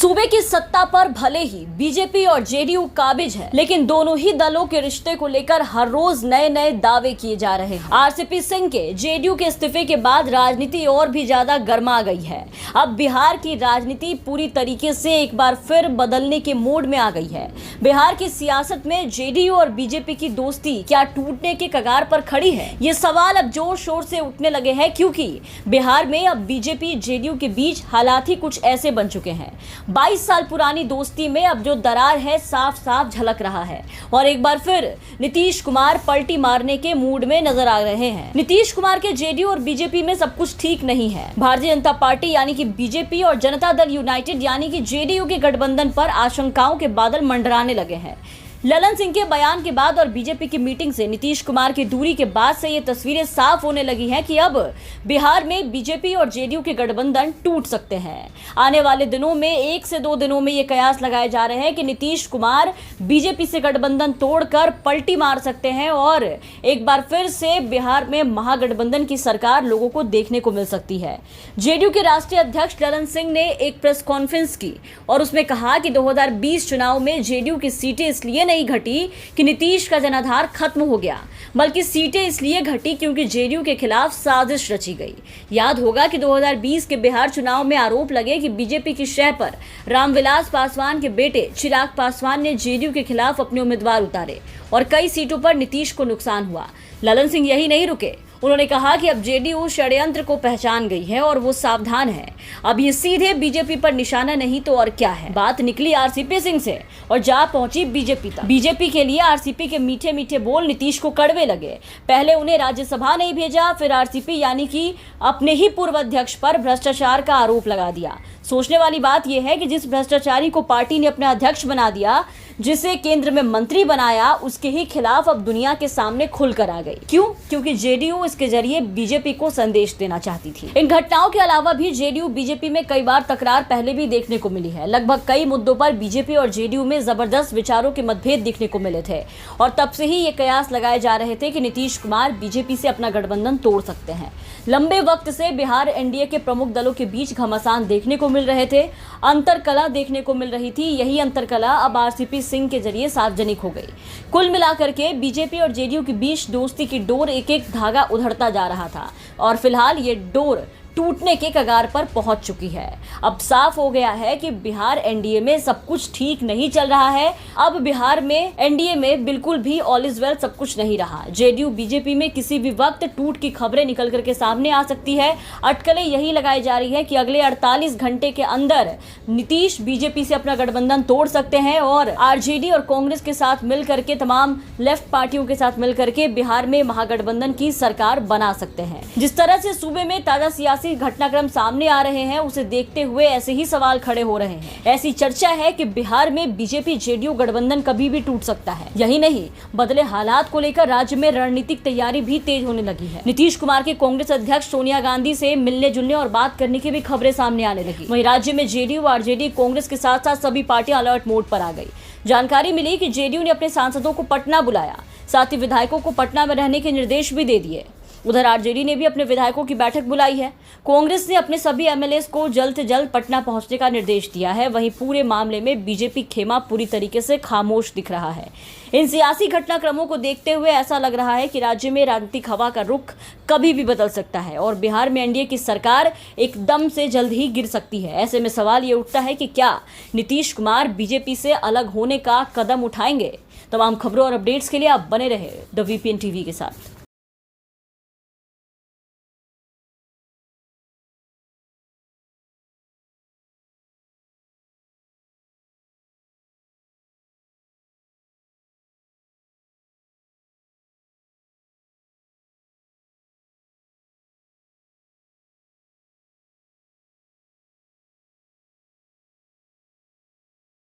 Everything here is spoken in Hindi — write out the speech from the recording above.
सूबे की सत्ता पर भले ही बीजेपी और जेडीयू काबिज है, लेकिन दोनों ही दलों के रिश्ते को लेकर हर रोज नए नए दावे किए जा रहे हैं। आरसीपी सिंह के जेडीयू के इस्तीफे के बाद राजनीति और भी ज्यादा गर्मा गई है। अब बिहार की राजनीति पूरी तरीके से एक बार फिर बदलने के मोड में आ गई है। बिहार की सियासत में जेडीयू और बीजेपी की दोस्ती क्या टूटने के कगार पर खड़ी है? ये सवाल अब जोर शोर से उठने लगे हैं, क्योंकि बिहार में अब बीजेपी जेडीयू के बीच हालात ही कुछ ऐसे बन चुके हैं। 22 साल पुरानी दोस्ती में अब जो दरार है साफ साफ झलक रहा है और एक बार फिर नीतीश कुमार पलटी मारने के मूड में नजर आ रहे हैं। नीतीश कुमार के जेडीयू और बीजेपी में सब कुछ ठीक नहीं है। भारतीय जनता पार्टी यानी कि बीजेपी और जनता दल यूनाइटेड यानी कि जेडीयू के गठबंधन पर आशंकाओं के बादल मंडराने लगे हैं। ललन सिंह के बयान के बाद और बीजेपी की मीटिंग से नीतीश कुमार की दूरी के बाद से ये तस्वीरें साफ होने लगी हैं कि अब बिहार में बीजेपी और जेडीयू के गठबंधन टूट सकते हैं। आने वाले दिनों में 1 से 2 दिनों में ये कयास लगाए जा रहे हैं कि नीतीश कुमार बीजेपी से गठबंधन तोड़कर पलटी मार सकते हैं और एक बार फिर से बिहार में महागठबंधन की सरकार लोगों को देखने को मिल सकती है। जेडीयू के राष्ट्रीय अध्यक्ष ललन सिंह ने एक प्रेस कॉन्फ्रेंस की और उसमें कहा कि 2020 चुनाव में जेडीयू की सीटें इसलिए नहीं घटी कि नीतीश का जनाधार खत्म हो गया, बल्कि सीटें इसलिए घटी क्योंकि जेडीयू के खिलाफ साजिश रची गई। याद होगा कि 2020 के बिहार चुनाव में आरोप लगे कि बीजेपी की शह पर रामविलास पासवान के बेटे चिराग पासवान ने जेडीयू के खिलाफ अपने उम्मीदवार उतारे और कई सीटों पर नीतीश को नुकसान हुआ। ललन सिंह यही नहीं रुके, उन्होंने कहा कि अब जेडीयू षड्यंत्र को पहचान गई है और वो सावधान है। अब ये सीधे बीजेपी पर निशाना नहीं तो और क्या है। बात निकली आरसीपी सिंह से और जा पहुंची बीजेपी तक। बीजेपी के लिए आरसीपी के मीठे मीठे बोल नीतीश को कड़वे लगे। पहले उन्हें राज्यसभा नहीं भेजा, फिर आरसीपी यानी कि अपने ही पूर्व अध्यक्ष पर भ्रष्टाचार का आरोप लगा दिया। सोचने वाली बात यह है कि जिस भ्रष्टाचारी को पार्टी ने अपना अध्यक्ष बना दिया, जिसे केंद्र में मंत्री बनाया, उसके ही खिलाफ अब दुनिया के सामने खुलकर आ गई। क्यों? क्योंकि जेडीयू इसके जरिए बीजेपी को संदेश देना चाहती थी। इन घटनाओं के अलावा भी जेडीयू बीजेपी में कई बार तकरार पहले भी देखने को मिली है। लगभग कई मुद्दों पर बीजेपी और जेडीयू में जबरदस्त विचारों के मतभेद दिखने को मिले थे और तब से ही ये कयास लगाए जा रहे थे कि नीतीश कुमार बीजेपी से अपना गठबंधन तोड़ सकते हैं। लंबे वक्त से बिहार एनडीए के प्रमुख दलों के बीच घमासान देखने को मिल रहे थे, अंतरकला देखने को मिल रही थी। यही अंतरकला अब आरसीपी सिंह के जरिए सार्वजनिक हो गई। कुल मिलाकर के बीजेपी और जेडीयू के बीच दोस्ती की डोर एक एक धागा उधड़ता जा रहा था और फिलहाल ये डोर टूटने के कगार पर पहुंच चुकी है। अब साफ हो गया है कि बिहार एनडीए में सब कुछ ठीक नहीं चल रहा है। अब बिहार में एनडीए में बिल्कुल भी ऑल इज वेल सब कुछ नहीं रहा। जेडीयू बीजेपी में किसी भी वक्त टूट की खबरें निकल करके सामने आ सकती है। अटकलें यही लगाई जा रही है कि अगले 48 घंटे के अंदर नीतीश बीजेपी से अपना गठबंधन तोड़ सकते हैं और आरजेडी और कांग्रेस के साथ मिल करके, तमाम लेफ्ट पार्टियों के साथ मिल करके बिहार में महागठबंधन की सरकार बना सकते हैं। जिस तरह से सूबे में ताजा सियासी घटनाक्रम सामने आ रहे हैं, उसे देखते हुए ऐसे ही सवाल खड़े हो रहे हैं। ऐसी चर्चा है कि बिहार में बीजेपी जेडीयू गठबंधन कभी भी टूट सकता है। यही नहीं, बदले हालात को लेकर राज्य में रणनीतिक तैयारी भी तेज होने लगी है। नीतीश कुमार के कांग्रेस अध्यक्ष सोनिया गांधी से मिलने जुलने और बात करने की भी खबरें सामने आने लगी। वहीं राज्य में जेडीयू, आरजेडी, कांग्रेस के साथ साथ सभी पार्टियां अलर्ट मोड पर आ गई। जानकारी मिली कि जेडीयू ने अपने सांसदों को पटना बुलाया, साथ ही विधायकों को पटना में रहने के निर्देश भी दे दिए। उधर आरजेडी ने भी अपने विधायकों की बैठक बुलाई है। कांग्रेस ने अपने सभी एमएलएस को जल्द से जल्द पटना पहुंचने का निर्देश दिया है। वहीं पूरे मामले में बीजेपी खेमा पूरी तरीके से खामोश दिख रहा है। इन सियासी घटनाक्रमों को देखते हुए ऐसा लग रहा है कि राज्य में राजनीतिक हवा का रुख कभी भी बदल सकता है और बिहार में एनडीए की सरकार एकदम से जल्द ही गिर सकती है। ऐसे में सवाल ये उठता है कि क्या नीतीश कुमार बीजेपी से अलग होने का कदम उठाएंगे? तमाम खबरों और अपडेट्स के लिए आप बने रहे द वीपीएन टीवी के साथ।